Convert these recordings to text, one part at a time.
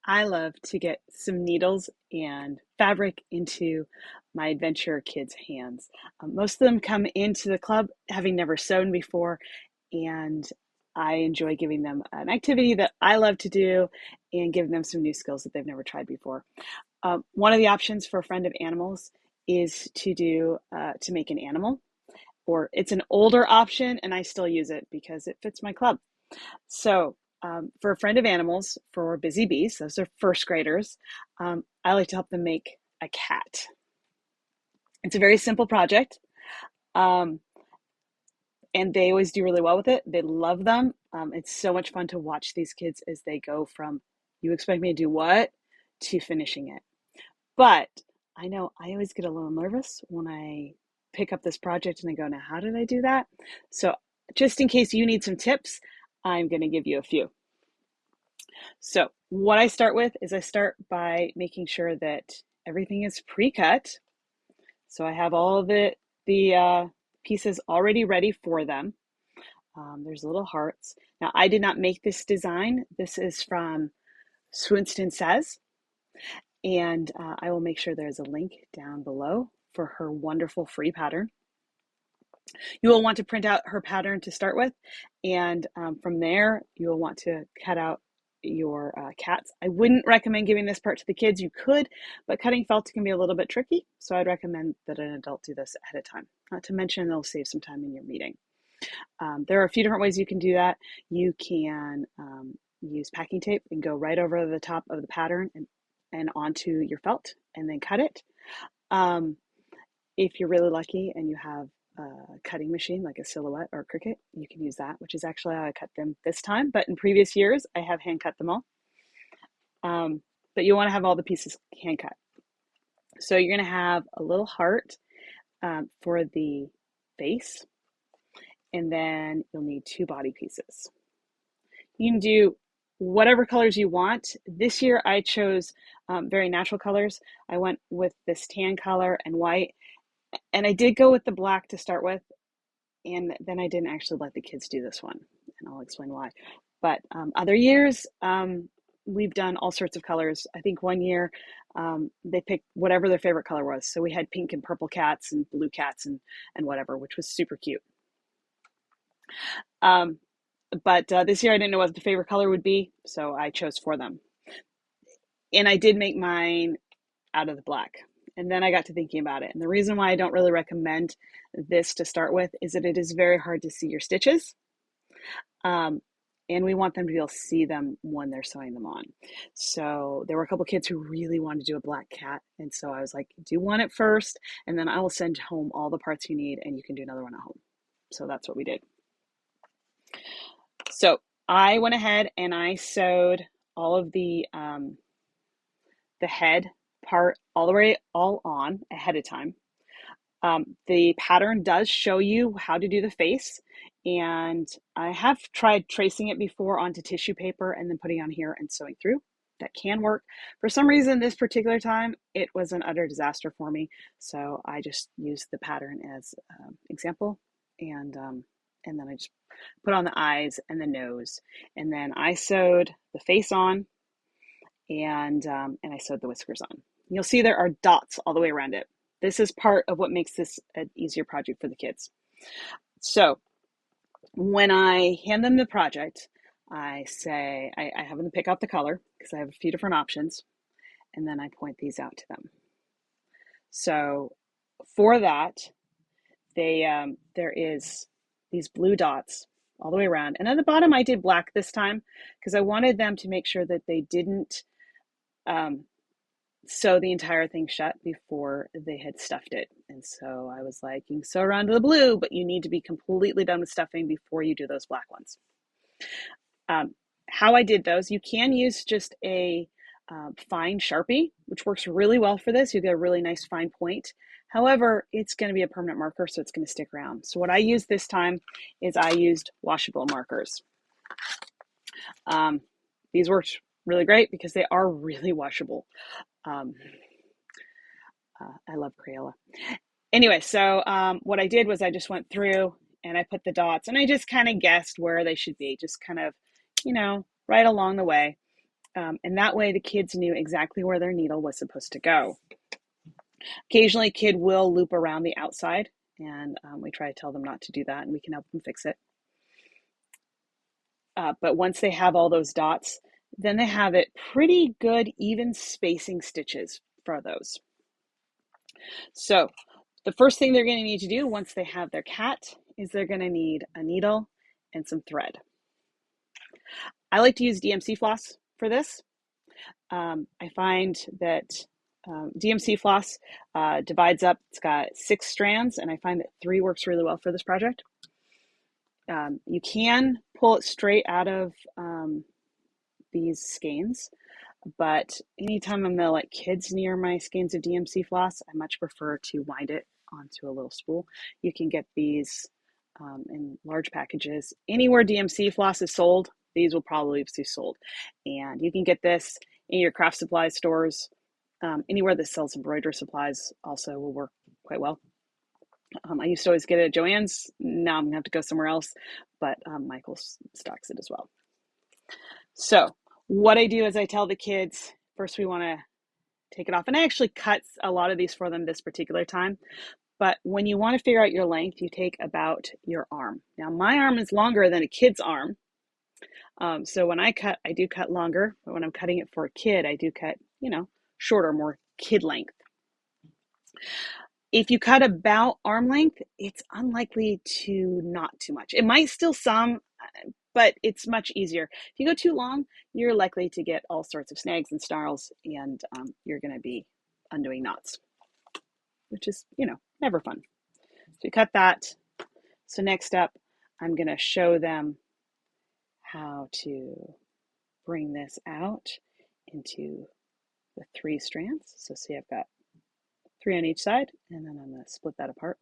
I love to get some needles and fabric into my adventure kids' hands. Most of them come into the club having never sewn before, and I enjoy giving them an activity that I love to do and giving them some new skills that they've never tried before. One of the options for a friend of animals is to make an animal, or it's an older option, and I still use it because it fits my club. So, for a friend of animals, for busy bees, those are first graders, I like to help them make a cat. It's a very simple project, um, and they always do really well with it. They love them. It's so much fun to watch these kids as they go from, you expect me to do what, to finishing it. But I know I always get a little nervous when I pick up this project and I go, now, how did I do that? So, just in case you need some tips, I'm going to give you a few. So what I start with is I start by making sure that everything is pre-cut. So I have all the pieces already ready for them. There's little hearts. Now I did not make this design. This is from Swinston Says, and I will make sure there's a link down below for her wonderful free pattern. You will want to print out her pattern to start with, and from there you will want to cut out your cats. I wouldn't recommend giving this part to the kids. You could, but cutting felt can be a little bit tricky, so I'd recommend that an adult do this ahead of time. Not to mention they'll save some time in your meeting. There are a few different ways you can do that. You can use packing tape and go right over the top of the pattern and onto your felt and then cut it. If you're really lucky and you have a cutting machine like a Silhouette or a Cricut, you can use that, which is actually how I cut them this time. But in previous years, I have hand cut them all. But you want to have all the pieces hand cut. So you're going to have a little heart for the face, and then you'll need two body pieces. You can do whatever colors you want. This year I chose very natural colors. I went with this tan color and white, and I did go with the black to start with, and then I didn't actually let the kids do this one, and I'll explain why. But other years, we've done all sorts of colors. I think one year they picked whatever their favorite color was. So we had pink and purple cats and blue cats and whatever, which was super cute. But this year I didn't know what the favorite color would be, so I chose for them. And I did make mine out of the black. And then I got to thinking about it. And the reason why I don't really recommend this to start with is that it is very hard to see your stitches. And we want them to be able to see them when they're sewing them on. So there were a couple kids who really wanted to do a black cat. And so I was like, do one at first, and then I will send home all the parts you need, and you can do another one at home. So that's what we did. So I went ahead and I sewed all of the head part all on ahead of time. The pattern does show you how to do the face, and I have tried tracing it before onto tissue paper and then putting on here and sewing through. That can work. For some reason, this particular time, it was an utter disaster for me, so I just used the pattern as example, and then I just put on the eyes and the nose, and then I sewed the face on, and I sewed the whiskers on. You'll see there are dots all the way around it. This is part of what makes this an easier project for the kids. So when I hand them the project, I say, I have them pick out the color because I have a few different options, and then I point these out to them. So for that, there is these blue dots all the way around. And at the bottom, I did black this time because I wanted them to make sure that they didn't sew the entire thing shut before they had stuffed it. And so I was like, you can sew around to the blue, but you need to be completely done with stuffing before you do those black ones. How I did those, you can use just a fine Sharpie, which works really well for this. You get a really nice fine point. However, it's going to be a permanent marker, so it's going to stick around. So what I used this time is I used washable markers. These worked really great because they are really washable. I love Crayola. Anyway, so what I did was I just went through and I put the dots, and I just kind of guessed where they should be, just kind of, right along the way. And that way the kids knew exactly where their needle was supposed to go. Occasionally, a kid will loop around the outside, and we try to tell them not to do that, and we can help them fix it. But once they have all those dots, then they have it pretty good, even spacing stitches for those. So the first thing they're going to need to do once they have their cat is they're going to need a needle and some thread. I like to use DMC floss for this. I find that DMC floss divides up, it's got 6 strands, and I find that 3 works really well for this project. You can pull it straight out of these skeins, but anytime I'm gonna let kids near my skeins of DMC floss, I much prefer to wind it onto a little spool. You can get these in large packages. Anywhere DMC floss is sold, these will probably be sold. And you can get this in your craft supply stores. Anywhere that sells embroidery supplies also will work quite well. I used to always get it at Joann's. Now I'm gonna have to go somewhere else, but Michael stocks it as well. So what I do is I tell the kids, first we want to take it off. And I actually cut a lot of these for them this particular time. But when you want to figure out your length, you take about your arm. Now my arm is longer than a kid's arm. So when I cut, I do cut longer. But when I'm cutting it for a kid, I do cut, shorter, more kid length. If you cut about arm length, it's unlikely to knot too much. It might still some, but it's much easier. If you go too long, you're likely to get all sorts of snags and snarls, and you're going to be undoing knots, which is, never fun. So you cut that. So next up, I'm going to show them how to bring this out into the 3 strands. So see, I've got 3 on each side, and then I'm going to split that apart.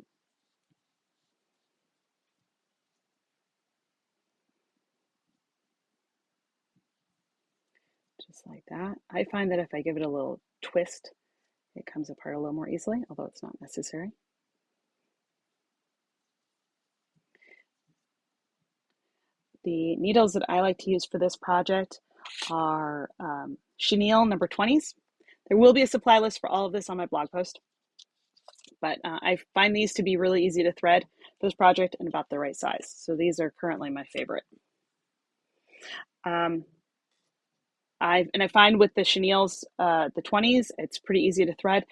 Just like that. I find that if I give it a little twist, it comes apart a little more easily, although it's not necessary. The needles that I like to use for this project are chenille number 20s. There will be a supply list for all of this on my blog post, but I find these to be really easy to thread for this project and about the right size. So these are currently my favorite. I find with the chenilles, the 20s, it's pretty easy to thread,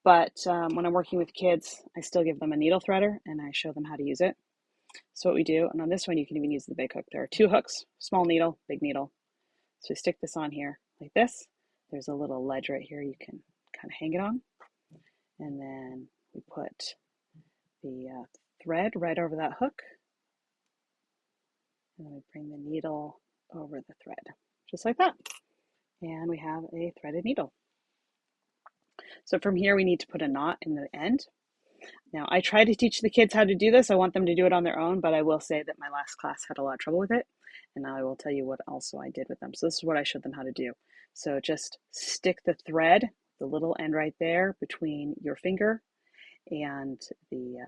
but when I'm working with kids, I still give them a needle threader and I show them how to use it. So what we do, and on this one, you can even use the big hook. There are 2 hooks, small needle, big needle. So we stick this on here like this. There's a little ledge right here you can kind of hang it on. And then we put the thread right over that hook. And then we bring the needle over the thread, just like that. And we have a threaded needle. So from here, we need to put a knot in the end. Now, I try to teach the kids how to do this. I want them to do it on their own, but I will say that my last class had a lot of trouble with it. And now I will tell you what also I did with them. So this is what I showed them how to do. So just stick the thread, the little end right there, between your finger and the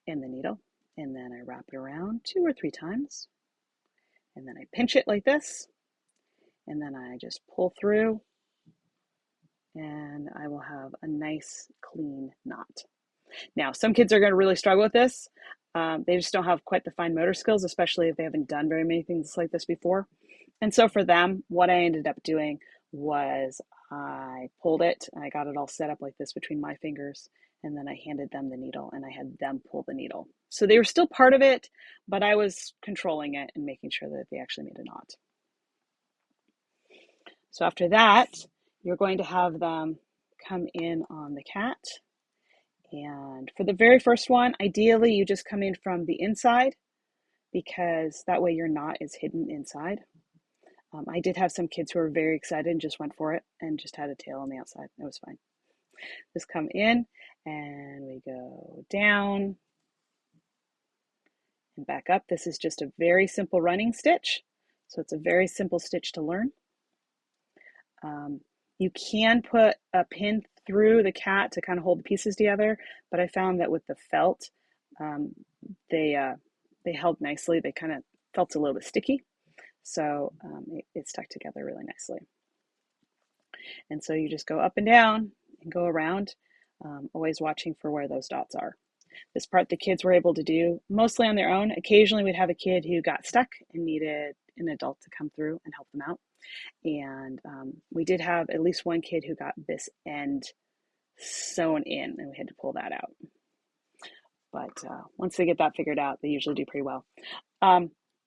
needle. And then I wrap it around 2 or 3 times. And then I pinch it like this. And then I just pull through. And I will have a nice clean knot. Now, some kids are going to really struggle with this. They just don't have quite the fine motor skills, especially if they haven't done very many things like this before. And so for them, what I ended up doing was I pulled it and I got it all set up like this between my fingers, and then I handed them the needle and I had them pull the needle. So they were still part of it, but I was controlling it and making sure that they actually made a knot. So after that, you're going to have them come in on the cat. And for the very first one, ideally you just come in from the inside, because that way your knot is hidden inside. I did have some kids who were very excited and just went for it and just had a tail on the outside. It was fine. Just come in and we go down and back up. This is just a very simple running stitch. So it's a very simple stitch to learn. You can put a pin through the cat to kind of hold the pieces together, but I found that with the felt, they held nicely. They kind of felt a little bit sticky. So it stuck together really nicely. And so you just go up and down and go around, always watching for where those dots are. This part the kids were able to do mostly on their own. Occasionally we'd have a kid who got stuck and needed an adult to come through and help them out. And we did have at least one kid who got this end sewn in, and we had to pull that out. But once they get that figured out, they usually do pretty well.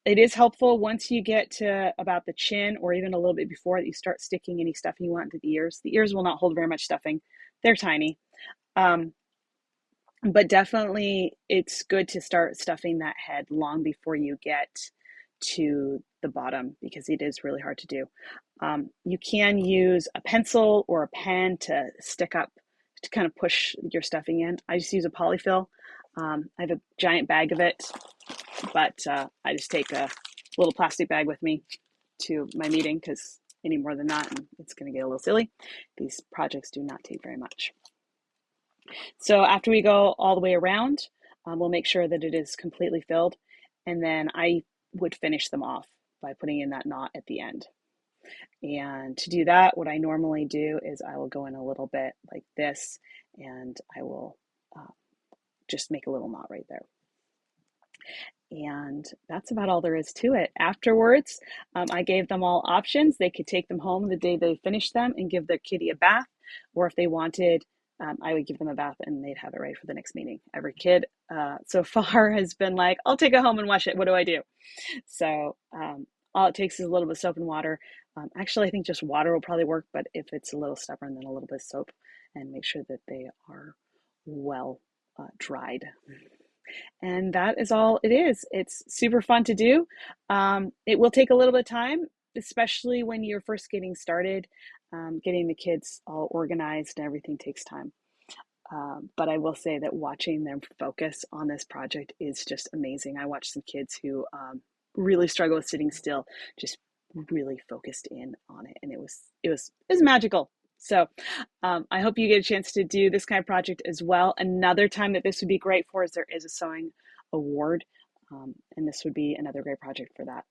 It is helpful once you get to about the chin, or even a little bit before, that you start sticking any stuffing you want into the ears. The ears will not hold very much stuffing. They're tiny. But definitely it's good to start stuffing that head long before you get to the bottom, because it is really hard to do. You can use a pencil or a pen to stick up to kind of push your stuffing in. I just use a polyfill. I have a giant bag of it, but I just take a little plastic bag with me to my meeting, because any more than that, and it's going to get a little silly. These projects do not take very much. So after we go all the way around, we'll make sure that it is completely filled. And then I would finish them off by putting in that knot at the end. And to do that, what I normally do is I will go in a little bit like this, and I will just make a little knot right there. And that's about all there is to it. Afterwards, I gave them all options. They could take them home the day they finished them and give their kitty a bath, or if they wanted, I would give them a bath and they'd have it ready for the next meeting. Every kid so far has been like, I'll take it home and wash it. What do I do? So all it takes is a little bit of soap and water. Actually, I think just water will probably work, but if it's a little stubborn, then a little bit of soap, and make sure that they are well dried. And that is all it is. It's super fun to do. It will take a little bit of time, especially when you're first getting started. Getting the kids all organized and everything takes time. But I will say that watching them focus on this project is just amazing. I watched some kids who really struggle with sitting still, just really focused in on it, and it was magical. So I hope you get a chance to do this kind of project as well. Another time that this would be great for is there is a sewing award, and this would be another great project for that.